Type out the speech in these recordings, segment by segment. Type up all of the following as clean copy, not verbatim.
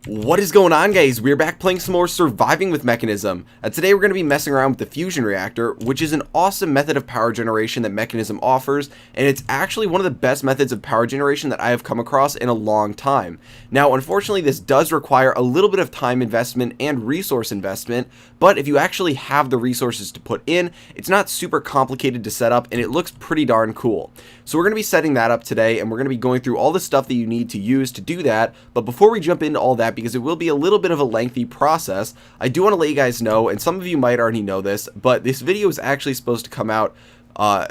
What is going on, guys? We're back playing some more Surviving with Mekanism. Today we're going to be messing around with the fusion reactor, which is an awesome method of power generation that Mekanism offers, and it's actually one of the best methods of power generation that I have come across in a long time. Now, unfortunately, this does require a little bit of time investment and resource investment, but if you actually have the resources to put in, it's not super complicated to set up, and it looks pretty darn cool. So we're going to be setting that up today, and we're going to be going through all the stuff that you need to use to do that. But before we jump into all that, because it will be a little bit of a lengthy process, I do want to let you guys know, and some of you might already know this, but this video is actually supposed to come out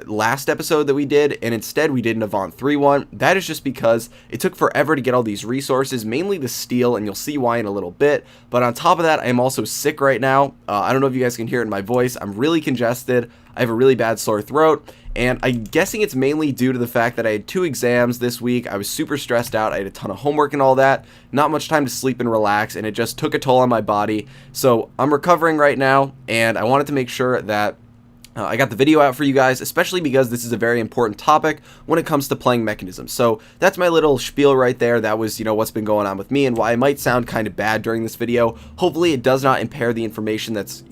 last episode that we did, and instead we did an Avant 3 one. That is just because it took forever to get all these resources, mainly the steel, and you'll see why in a little bit. But on top of that, I am also sick right now. I don't know if you guys can hear it in my voice. I'm really congested. I have a really bad sore throat, and I'm guessing it's mainly due to the fact that I had 2 exams this week. I was super stressed out. I had a ton of homework and all that, not much time to sleep and relax, and it just took a toll on my body. So I'm recovering right now, and I wanted to make sure that I got the video out for you guys, especially because this is a very important topic when it comes to playing Mekanism. So that's my little spiel right there. That was, what's been going on with me and why I might sound kind of bad during this video. Hopefully it does not impair the information that's,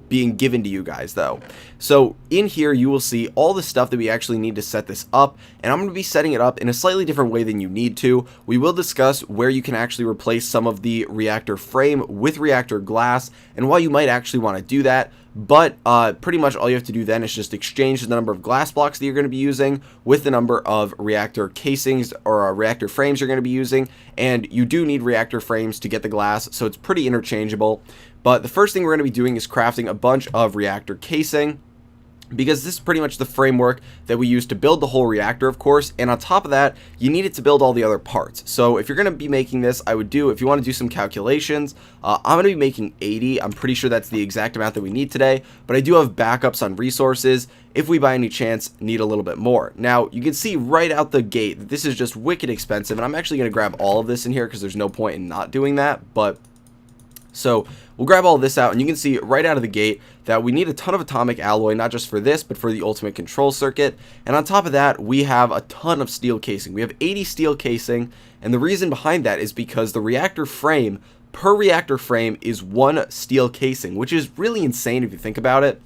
being given to you guys though. So in here you will see all the stuff that we actually need to set this up, and I'm going to be setting it up in a slightly different way than you need to. We will discuss where you can actually replace some of the reactor frame with reactor glass and why you might actually want to do that. But pretty much all you have to do then is just exchange the number of glass blocks that you're going to be using with the number of reactor casings or reactor frames you're going to be using, and you do need reactor frames to get the glass, so it's pretty interchangeable. But the first thing we're going to be doing is crafting a bunch of reactor casing, because this is pretty much the framework that we use to build the whole reactor, of course, and on top of that, you need it to build all the other parts. So if you're going to be making this, if you want to do some calculations, I'm going to be making 80. I'm pretty sure that's the exact amount that we need today, but I do have backups on resources if we by any chance need a little bit more. Now, you can see right out the gate that this is just wicked expensive, and I'm actually going to grab all of this in here because there's no point in not doing that, but so we'll grab all this out, and you can see right out of the gate that we need a ton of atomic alloy, not just for this, but for the ultimate control circuit. And on top of that, we have a ton of steel casing. We have 80 steel casing, and the reason behind that is because the reactor frame, per reactor frame, is 1 steel casing, which is really insane if you think about it.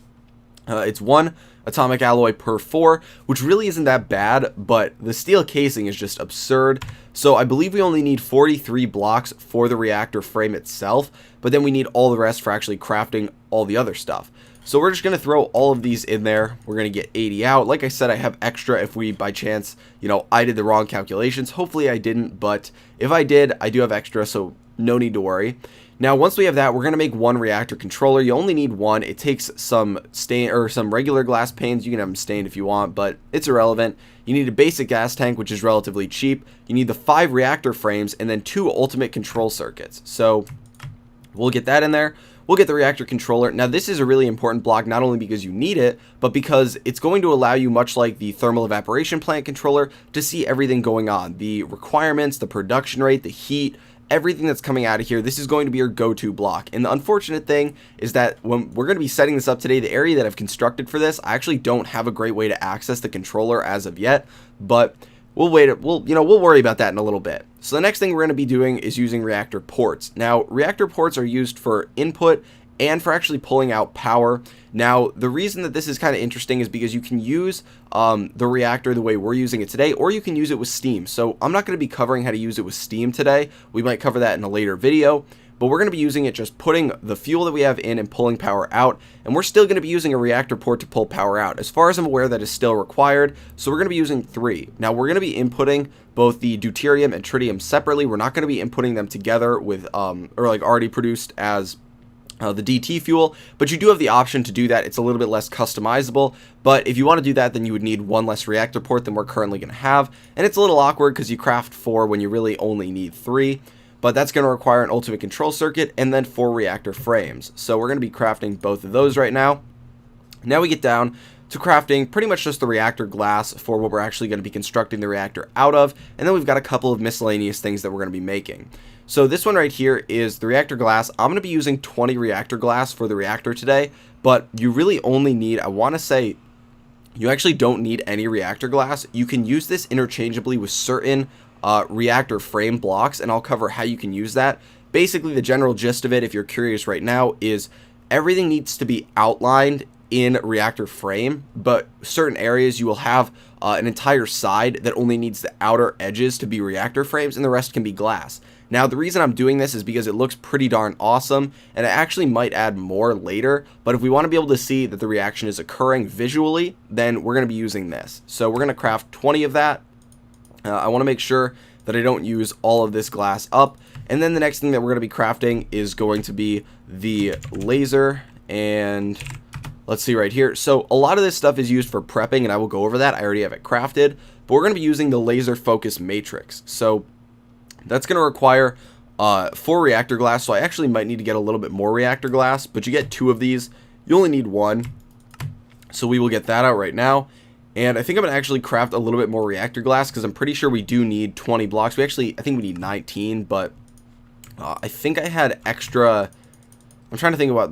It's 1 atomic alloy per 4, which really isn't that bad, but the steel casing is just absurd. So I believe we only need 43 blocks for the reactor frame itself, but then we need all the rest for actually crafting all the other stuff. So we're just going to throw all of these in there. We're going to get 80 out. Like I said, I have extra if we by chance, I did the wrong calculations. Hopefully I didn't, but if I did, I do have extra, so no need to worry. Now, once we have that, we're going to make 1 reactor controller. You only need 1. It takes some stain or some regular glass panes. You can have them stained if you want, but it's irrelevant. You need a basic gas tank, which is relatively cheap. You need the 5 reactor frames and then 2 ultimate control circuits. So we'll get that in there. We'll get the reactor controller. Now, this is a really important block, not only because you need it, but because it's going to allow you, much like the thermal evaporation plant controller, to see everything going on. The requirements, the production rate, the heat, everything that's coming out of here. This is going to be your go-to block. And the unfortunate thing is that when we're going to be setting this up today, the area that I've constructed for this, I actually don't have a great way to access the controller as of yet, but we'll wait. We'll worry about that in a little bit. So the next thing we're going to be doing is using reactor ports. Now, reactor ports are used for input and for actually pulling out power. Now, the reason that this is kind of interesting is because you can use the reactor the way we're using it today, or you can use it with steam. So I'm not going to be covering how to use it with steam today. We might cover that in a later video, but we're going to be using it just putting the fuel that we have in and pulling power out, and we're still going to be using a reactor port to pull power out. As far as I'm aware, that is still required, so we're going to be using 3. Now, we're going to be inputting both the deuterium and tritium separately. We're not going to be inputting them together with, already produced as the DT fuel, but you do have the option to do that. It's a little bit less customizable, but if you want to do that, then you would need 1 less reactor port than we're currently going to have, and it's a little awkward because you craft 4 when you really only need 3, but that's going to require an ultimate control circuit and then 4 reactor frames. So we're going to be crafting both of those right now. Now we get down to crafting pretty much just the reactor glass for what we're actually going to be constructing the reactor out of, and then we've got a couple of miscellaneous things that we're going to be making. So this one right here is the reactor glass. I'm going to be using 20 reactor glass for the reactor today, but you really only need, I want to say, you actually don't need any reactor glass. You can use this interchangeably with certain reactor frame blocks, and I'll cover how you can use that. basically the general gist of it, if you're curious right now, is everything needs to be outlined in Reactor Frame, but certain areas you will have an entire side that only needs the outer edges to be Reactor Frames, and the rest can be glass. Now, the reason I'm doing this is because it looks pretty darn awesome, and I actually might add more later, but if we want to be able to see that the reaction is occurring visually, then we're going to be using this. So we're going to craft 20 of that. I want to make sure that I don't use all of this glass up, and then the next thing that we're going to be crafting is going to be the laser, and let's see right here. So a lot of this stuff is used for prepping, and I will go over that. I already have it crafted, but we're going to be using the laser focus matrix. So that's going to require 4 reactor glass, so I actually might need to get a little bit more reactor glass, but you get 2 of these. You only need 1, so we will get that out right now. And I think I'm going to actually craft a little bit more reactor glass, because I'm pretty sure we do need 20 blocks. I think we need 19, but I think I had extra. I'm trying to think about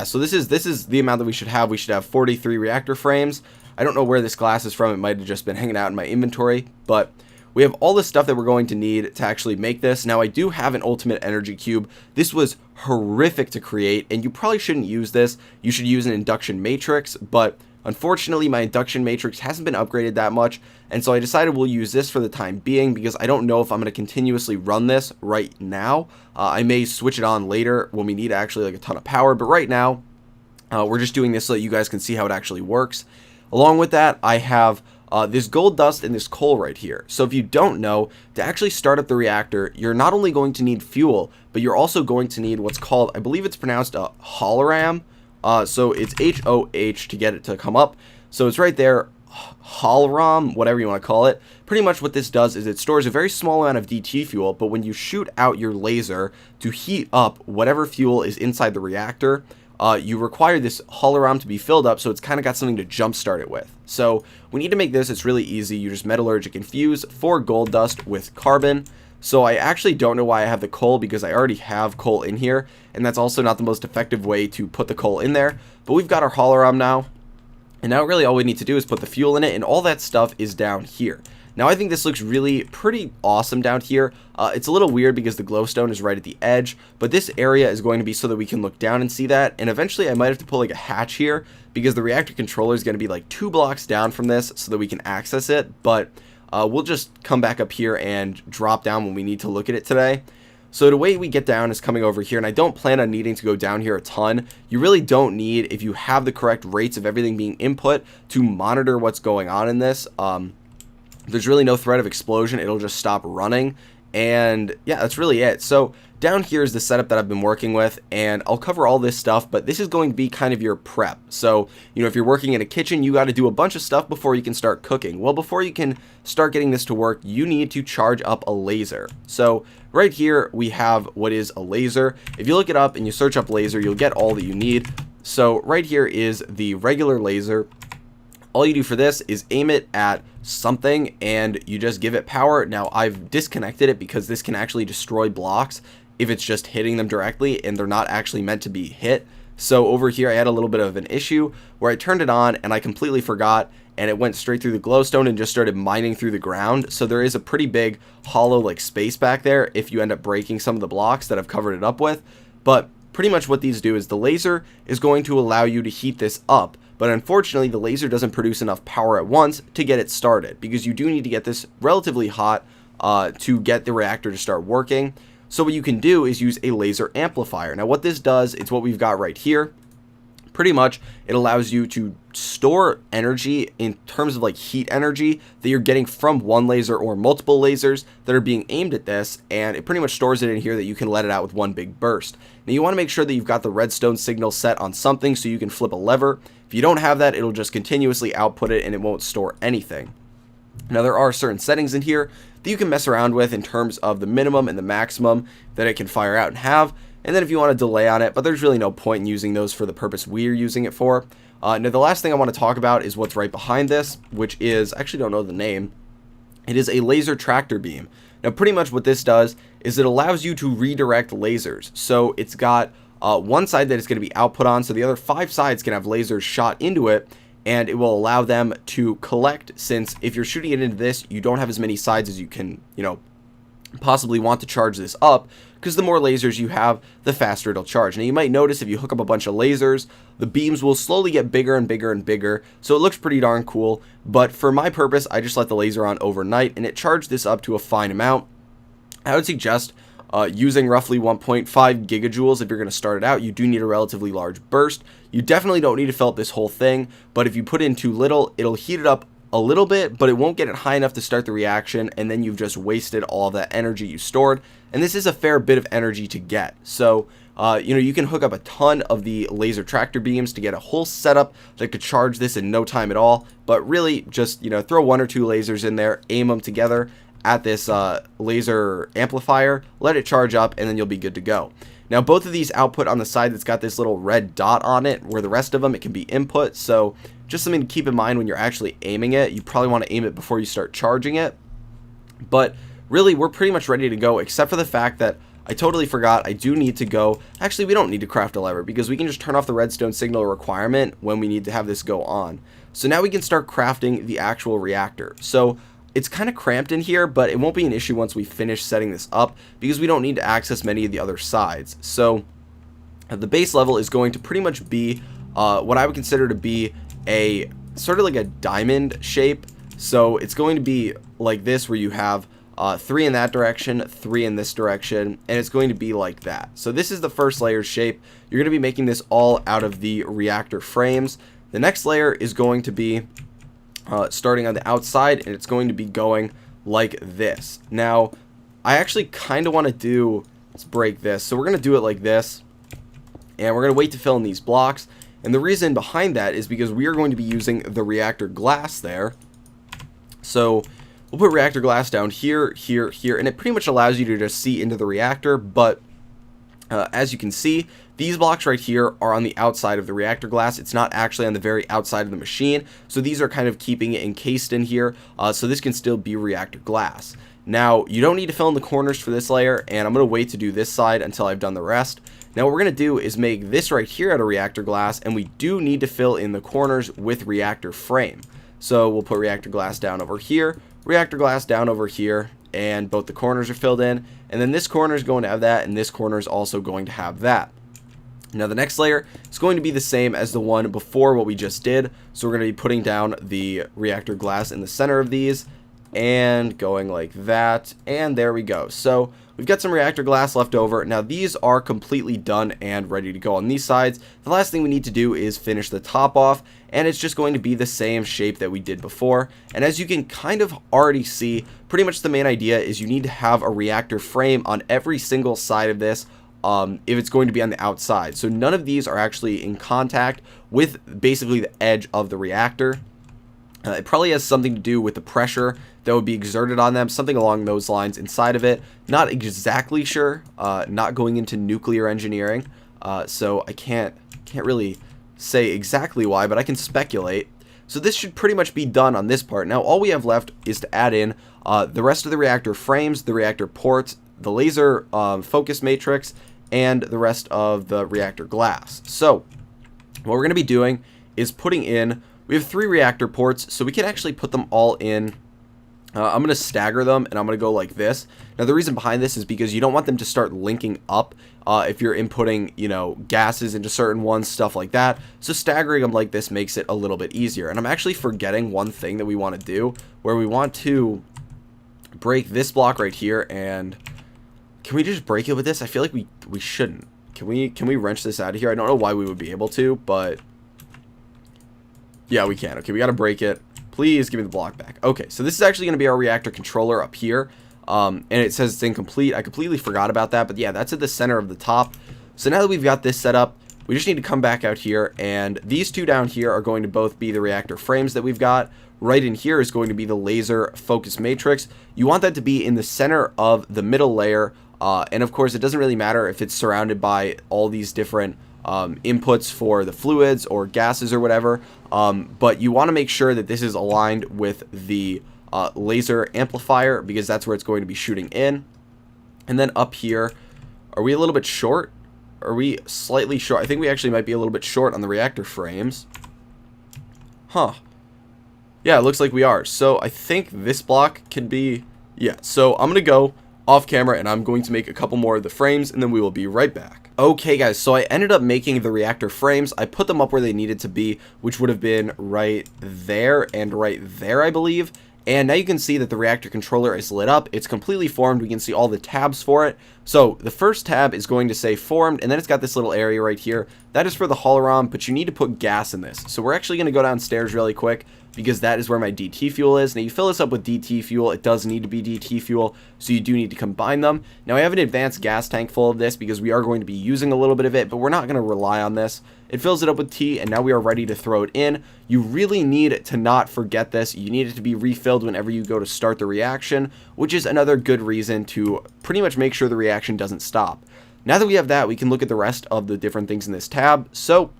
so this is the amount that we should have. We should have 43 reactor frames. I don't know where this glass is from. It might have just been hanging out in my inventory, but we have all this stuff that we're going to need to actually make this. Now, I do have an ultimate energy cube. This was horrific to create, and you probably shouldn't use this. You should use an induction matrix, but unfortunately, my induction matrix hasn't been upgraded that much, and so I decided we'll use this for the time being, because I don't know if I'm going to continuously run this right now. I may switch it on later when we need actually like a ton of power, but right now, we're just doing this so that you guys can see how it actually works. Along with that, I have this gold dust and this coal right here. So if you don't know, to actually start up the reactor, you're not only going to need fuel, but you're also going to need what's called, I believe it's pronounced a hologram. So it's H-O-H to get it to come up. So it's right there, hologram, whatever you want to call it. Pretty much what this does is it stores a very small amount of DT fuel, but when you shoot out your laser to heat up whatever fuel is inside the reactor, you require this hologram to be filled up, so it's kind of got something to jumpstart it with. So we need to make this. It's really easy. You just metallurgic infuse 4 gold dust with carbon. So I actually don't know why I have the coal, because I already have coal in here, and that's also not the most effective way to put the coal in there. But we've got our hologram now, and now really all we need to do is put the fuel in it, and all that stuff is down here. Now I think this looks really pretty awesome down here. It's a little weird because the glowstone is right at the edge, but this area is going to be so that we can look down and see that, and eventually I might have to put like a hatch here, because the reactor controller is going to be like 2 blocks down from this so that we can access it, but we'll just come back up here and drop down when we need to look at it today. So the way we get down is coming over here, and I don't plan on needing to go down here a ton. You really don't need, if you have the correct rates of everything being input, to monitor what's going on in this. There's really no threat of explosion. It'll just stop running, and yeah, that's really it. So down here is the setup that I've been working with, and I'll cover all this stuff, but this is going to be kind of your prep. So, you know, if you're working in a kitchen, you got to do a bunch of stuff before you can start cooking. Well, before you can start getting this to work, you need to charge up a laser. So right here, we have what is a laser. If you look it up and you search up laser, you'll get all that you need. So right here is the regular laser. All you do for this is aim it at something and you just give it power. Now I've disconnected it because this can actually destroy blocks if it's just hitting them directly and they're not actually meant to be hit. So over here I had a little bit of an issue where I turned it on and I completely forgot, and it went straight through the glowstone and just started mining through the ground. So there is a pretty big hollow like space back there if you end up breaking some of the blocks that I've covered it up with. But pretty much what these do is the laser is going to allow you to heat this up. But unfortunately, the laser doesn't produce enough power at once to get it started, because you do need to get this relatively hot to get the reactor to start working. So what you can do is use a laser amplifier. Now what this does, it's what we've got right here. Pretty much, it allows you to store energy in terms of like heat energy that you're getting from one laser or multiple lasers that are being aimed at this, and it pretty much stores it in here that you can let it out with one big burst. Now you want to make sure that you've got the redstone signal set on something so you can flip a lever. If you don't have that, it'll just continuously output it and it won't store anything. Now there are certain settings in here that you can mess around with in terms of the minimum and the maximum that it can fire out and have. And then if you want a delay on it, but there's really no point in using those for the purpose we're using it for. Now the last thing I want to talk about is what's right behind this, which is, I actually don't know the name. It is a laser tractor beam. Now pretty much what this does is it allows you to redirect lasers. So it's got one side that it's going to be output on, so the other 5 sides can have lasers shot into it, and it will allow them to collect, since if you're shooting it into this, you don't have as many sides as you can, possibly want to charge this up, because the more lasers you have, the faster it'll charge. Now you might notice if you hook up a bunch of lasers, the beams will slowly get bigger and bigger and bigger, so it looks pretty darn cool. But for my purpose, I just let the laser on overnight and it charged this up to a fine amount. I would suggest using roughly 1.5 gigajoules if you're going to start it out. You do need a relatively large burst. You definitely don't need to fill up this whole thing, but if you put in too little, it'll heat it up a little bit, but it won't get it high enough to start the reaction, and then you've just wasted all of that energy you stored. And this is a fair bit of energy to get. So you can hook up a ton of the laser tractor beams to get a whole setup that could charge this in no time at all. But really, just throw 1 or 2 lasers in there, aim them together at this laser amplifier, let it charge up, and then you'll be good to go. Now, both of these output on the side that's got this little red dot on it, where the rest of them, it can be input. So just something to keep in mind when you're actually aiming it. You probably want to aim it before you start charging it. But really, we're pretty much ready to go, except for the fact that I totally forgot I do need to go. Actually, we don't need to craft a lever because we can just turn off the redstone signal requirement when we need to have this go on. So now we can start crafting the actual reactor. So it's kind of cramped in here, but it won't be an issue once we finish setting this up because we don't need to access many of the other sides. So the base level is going to pretty much be what I would consider to be a sort of like a diamond shape. So it's going to be like this, where you have 3 in that direction, 3 in this direction, and it's going to be like that. So this is the first layer shape. You're going to be making this all out of the reactor frames. The next layer is going to be starting on the outside, and it's going to be going like this. Now, I actually kind of want to do, let's break this. So we're going to do it like this, and we're going to wait to fill in these blocks. And the reason behind that is because we are going to be using the reactor glass there. So we'll put reactor glass down here, here, here, and it pretty much allows you to just see into the reactor. But as you can see, these blocks right here are on the outside of the reactor glass. It's not actually on the very outside of the machine. So these are kind of keeping it encased in here. So this can still be reactor glass. Now, you don't need to fill in the corners for this layer, and I'm going to wait to do this side until I've done the rest. Now, what we're going to do is make this right here out of reactor glass, and we do need to fill in the corners with reactor frame. So we'll put reactor glass down over here, reactor glass down over here, and both the corners are filled in. And then this corner is going to have that, and this corner is also going to have that. Now, the next layer is going to be the same as the one before what we just did. So we're going to be putting down the reactor glass in the center of these and going like that. And there we go. So we've got some reactor glass left over. Now, these are completely done and ready to go on these sides. The last thing we need to do is finish the top off, and it's just going to be the same shape that we did before. And as you can kind of already see, pretty much the main idea is you need to have a reactor frame on every single side of this if it's going to be on the outside. So none of these are actually in contact with basically the edge of the reactor. It probably has something to do with the pressure that would be exerted on them, something along those lines inside of it. Not exactly sure, not going into nuclear engineering, so I can't really say exactly why, but I can speculate. So this should pretty much be done on this part. Now, all we have left is to add in the rest of the reactor frames, the reactor ports, the laser focus matrix, and the rest of the reactor glass. So what we're going to be doing is putting in, we have 3 reactor ports, so we can actually put them all in. I'm going to stagger them, and I'm going to go like this. Now, the reason behind this is because you don't want them to start linking up if you're inputting, gases into certain ones, stuff like that. So staggering them like this makes it a little bit easier. And I'm actually forgetting one thing that we want to do, where we want to break this block right here. And can we just break it with this? I feel like we shouldn't. Can we wrench this out of here? I don't know why we would be able to, but yeah, we can. Okay, we got to break it. Please give me the block back. Okay, so this is actually going to be our reactor controller up here. And it says it's incomplete. I completely forgot about that. But yeah, that's at the center of the top. So now that we've got this set up, we just need to come back out here. And these 2 down here are going to both be the reactor frames that we've got. Right in here is going to be the laser focus matrix. You want that to be in the center of the middle layer. And of course, it doesn't really matter if it's surrounded by all these different inputs for the fluids or gases or whatever, but you want to make sure that this is aligned with the laser amplifier, because that's where it's going to be shooting in. And then up here, are we a little bit short? Are we slightly short? I think we actually might be a little bit short on the reactor frames. Huh. Yeah, it looks like we are. So I think this block can be, yeah, so I'm going to go off camera, and I'm going to make a couple more of the frames, and then we will be right back. Okay guys, so I ended up making the reactor frames. I put them up where they needed to be, which would have been right there and right there, I believe. And now you can see that the reactor controller is lit up. It's completely formed. We can see all the tabs for it. So the first tab is going to say formed, and then it's got this little area right here. That is for the hologram, but you need to put gas in this. So we're actually going to go downstairs really quick, because that is where my DT fuel is. Now you fill this up with DT fuel. It does need to be DT fuel, so you do need to combine them. Now I have an advanced gas tank full of this because we are going to be using a little bit of it, but we're not going to rely on this. It fills it up with T, and now we are ready to throw it in. You really need to not forget this. You need it to be refilled whenever you go to start the reaction, which is another good reason to pretty much make sure the reaction doesn't stop. Now that we have that, we can look at the rest of the different things in this tab. So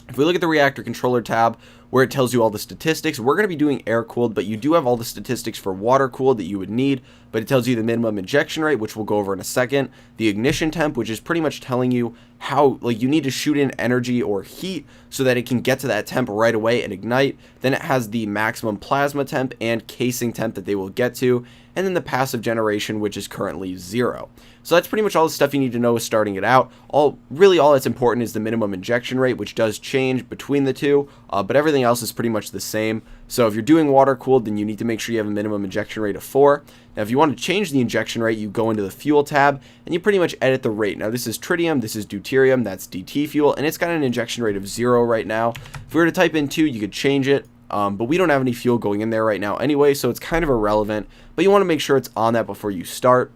if we look at the Reactor Controller tab, where it tells you all the statistics, we're going to be doing air-cooled, but you do have all the statistics for water-cooled that you would need, but it tells you the minimum injection rate, which we'll go over in a second, the ignition temp, which is pretty much telling you how, like, you need to shoot in energy or heat so that it can get to that temp right away and ignite. Then it has the maximum plasma temp and casing temp that they will get to, and then the passive generation, which is currently 0. So that's pretty much all the stuff you need to know starting it out. All that's important is the minimum injection rate, which does change between the two, but everything else is pretty much the same. So if you're doing water cooled, then you need to make sure you have a minimum injection rate of 4. Now if you want to change the injection rate, you go into the fuel tab and you pretty much edit the rate. Now this is tritium, this is deuterium, that's DT fuel, and it's got an injection rate of 0 right now. If we were to type in 2, you could change it. But we don't have any fuel going in there right now anyway, so it's kind of irrelevant, but you want to make sure it's on that before you start.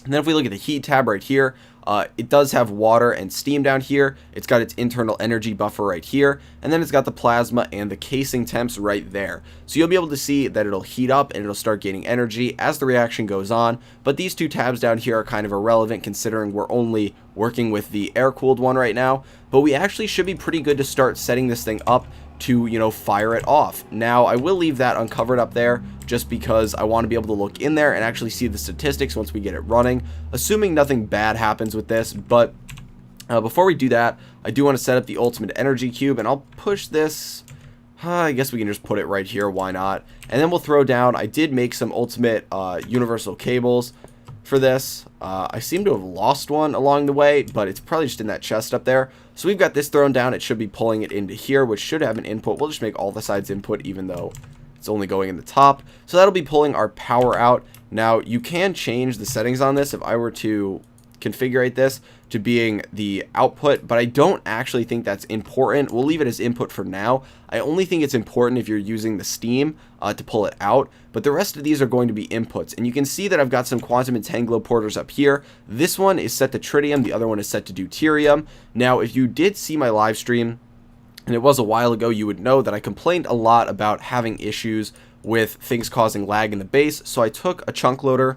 And then if we look at the heat tab right here, it does have water and steam down here. It's got its internal energy buffer right here, and then it's got the plasma and the casing temps right there. So you'll be able to see that it'll heat up and it'll start gaining energy as the reaction goes on, but these two tabs down here are kind of irrelevant considering we're only working with the air-cooled one right now, but we actually should be pretty good to start setting this thing up to, you know, fire it off. Now I will leave that uncovered up there just because I want to be able to look in there and actually see the statistics once we get it running, assuming nothing bad happens with this. But before we do that, I do want to set up the ultimate energy cube, and I'll push this. I guess we can just put it right here, why not? And then we'll throw down, I did make some ultimate universal cables for this. I seem to have lost one along the way, but it's probably just in that chest up there. So we've got this thrown down. It should be pulling it into here, which should have an input. We'll just make all the sides input, even though it's only going in the top. So that'll be pulling our power out. Now you can change the settings on this if I were to configure this to being the output, but I don't actually think that's important. We'll leave it as input for now. I only think it's important if you're using the steam to pull it out, but the rest of these are going to be inputs. And you can see that I've got some quantum entanglo porters up here. This one is set to tritium, the other one is set to deuterium. Now if you did see my live stream, and it was a while ago, you would know that I complained a lot about having issues with things causing lag in the base. So I took a chunk loader,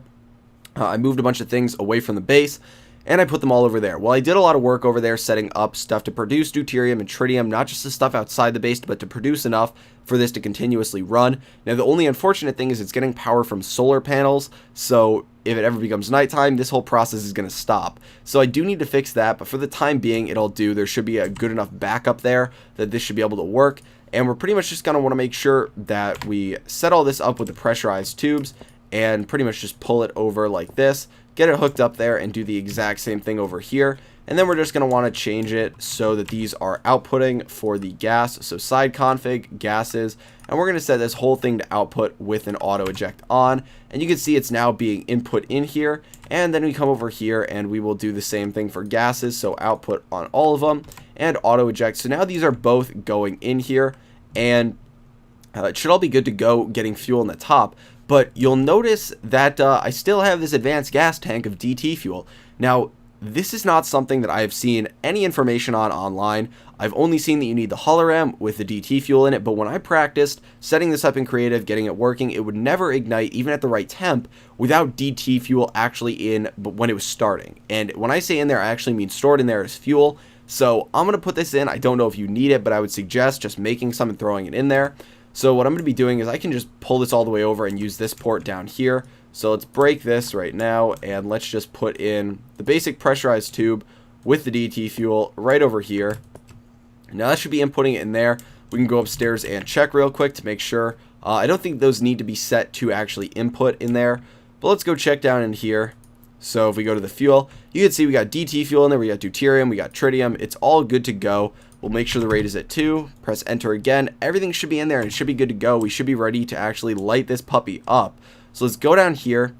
I moved a bunch of things away from the base, and I put them all over there. Well, I did a lot of work over there setting up stuff to produce deuterium and tritium, not just the stuff outside the base, but to produce enough for this to continuously run. Now, the only unfortunate thing is it's getting power from solar panels, so if it ever becomes nighttime, this whole process is going to stop. So I do need to fix that, but for the time being, it'll do. There should be a good enough backup there that this should be able to work, and we're pretty much just going to want to make sure that we set all this up with the pressurized tubes and pretty much just pull it over like this, get it hooked up there, and do the exact same thing over here. And then we're just going to want to change it so that these are outputting for the gas. So side config, gases, and we're going to set this whole thing to output with an auto eject on. And you can see it's now being input in here. And then we come over here and we will do the same thing for gases. So output on all of them and auto eject. So now these are both going in here, and it should all be good to go getting fuel in the top. But you'll notice that I still have this advanced gas tank of DT fuel. Now, this is not something that I have seen any information on online. I've only seen that you need the hologram with the DT fuel in it, but when I practiced setting this up in creative, getting it working, it would never ignite even at the right temp without DT fuel actually in when it was starting. And when I say in there, I actually mean stored in there as fuel. So I'm going to put this in. I don't know if you need it, but I would suggest just making some and throwing it in there. So what I'm going to be doing is I can just pull this all the way over and use this port down here. So let's break this right now, and let's just put in the basic pressurized tube with the DT fuel right over here. Now that should be inputting it in there. We can go upstairs and check real quick to make sure. I don't think those need to be set to actually input in there, but let's go check down in here. So if we go to the fuel, you can see we got DT fuel in there, we got deuterium, we got tritium. It's all good to go. We'll make sure the rate is at 2, press enter again. Everything should be in there and it should be good to go. We should be ready to actually light this puppy up. So let's go down here.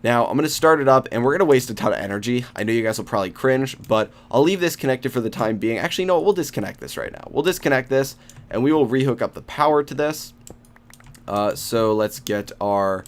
Now I'm going to start it up and we're going to waste a ton of energy. I know you guys will probably cringe, but I'll leave this connected for the time being. Actually, no, we'll disconnect this right now. We'll disconnect this and we will rehook up the power to this. So let's get our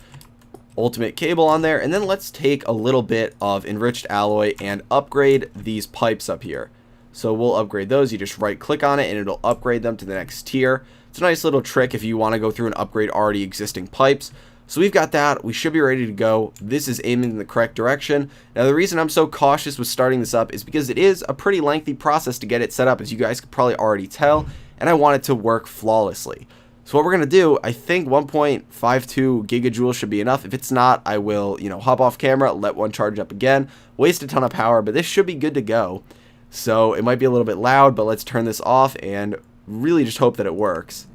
ultimate cable on there, and then let's take a little bit of enriched alloy and upgrade these pipes up here. So we'll upgrade those. You just right click on it and it'll upgrade them to the next tier. It's a nice little trick if you want to go through and upgrade already existing pipes. So we've got that. We should be ready to go. This is aiming in the correct direction. Now the reason I'm so cautious with starting this up is because it is a pretty lengthy process to get it set up, as you guys could probably already tell, and I want it to work flawlessly. So what we're going to do, I think 1.52 gigajoules should be enough. If it's not, I will, hop off camera, let one charge up again, waste a ton of power, but this should be good to go. So it might be a little bit loud, but let's turn this off and really just hope that it works.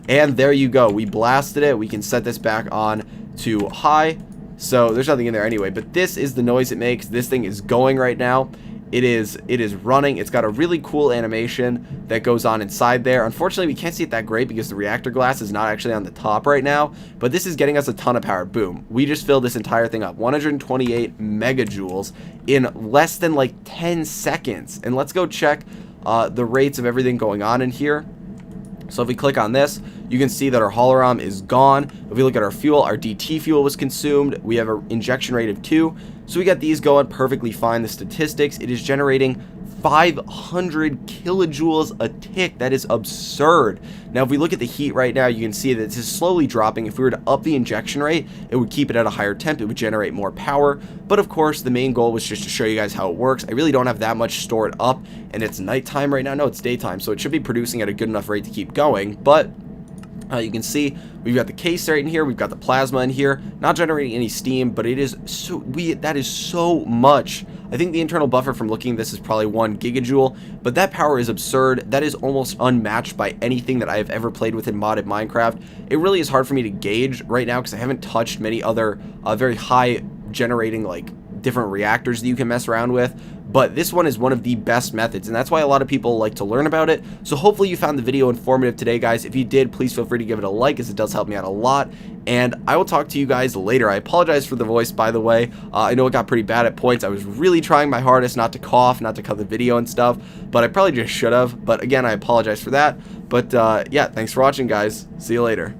And there you go. We blasted it. We can set this back on to high. So there's nothing in there anyway, but this is the noise it makes. This thing is going right now. It is running. It's got a really cool animation that goes on inside there. Unfortunately, we can't see it that great because the reactor glass is not actually on the top right now, but this is getting us a ton of power. Boom. We just filled this entire thing up. 128 megajoules in less than like 10 seconds. And let's go check the rates of everything going on in here. So if we click on this, you can see that our hologram is gone. If we look at our fuel, our DT fuel was consumed. We have an injection rate of 2. So we got these going perfectly fine. The statistics, it is generating 500 kilojoules a tick. That is absurd. Now, if we look at the heat right now, you can see that this is slowly dropping. If we were to up the injection rate, it would keep it at a higher temp. It would generate more power. But of course, the main goal was just to show you guys how it works. I really don't have that much stored up, and it's nighttime right now. No, it's daytime, so it should be producing at a good enough rate to keep going. But you can see we've got the case right in here, we've got the plasma in here, not generating any steam, but it is that is so much. I think the internal buffer from looking at this is probably 1 gigajoule, but that power is absurd. That is almost unmatched by anything that I have ever played with in modded Minecraft. It really is hard for me to gauge right now because I haven't touched many other very high generating different reactors that you can mess around with, but this one is one of the best methods, and that's why a lot of people like to learn about it. So hopefully you found the video informative today, guys. If you did, please feel free to give it a like, as it does help me out a lot, and I will talk to you guys later. I apologize for the voice, by the way. I know it got pretty bad at points. I was really trying my hardest not to cough, not to cut the video and stuff, but I probably just should have. But again, I apologize for that. But yeah, thanks for watching, guys. See you later.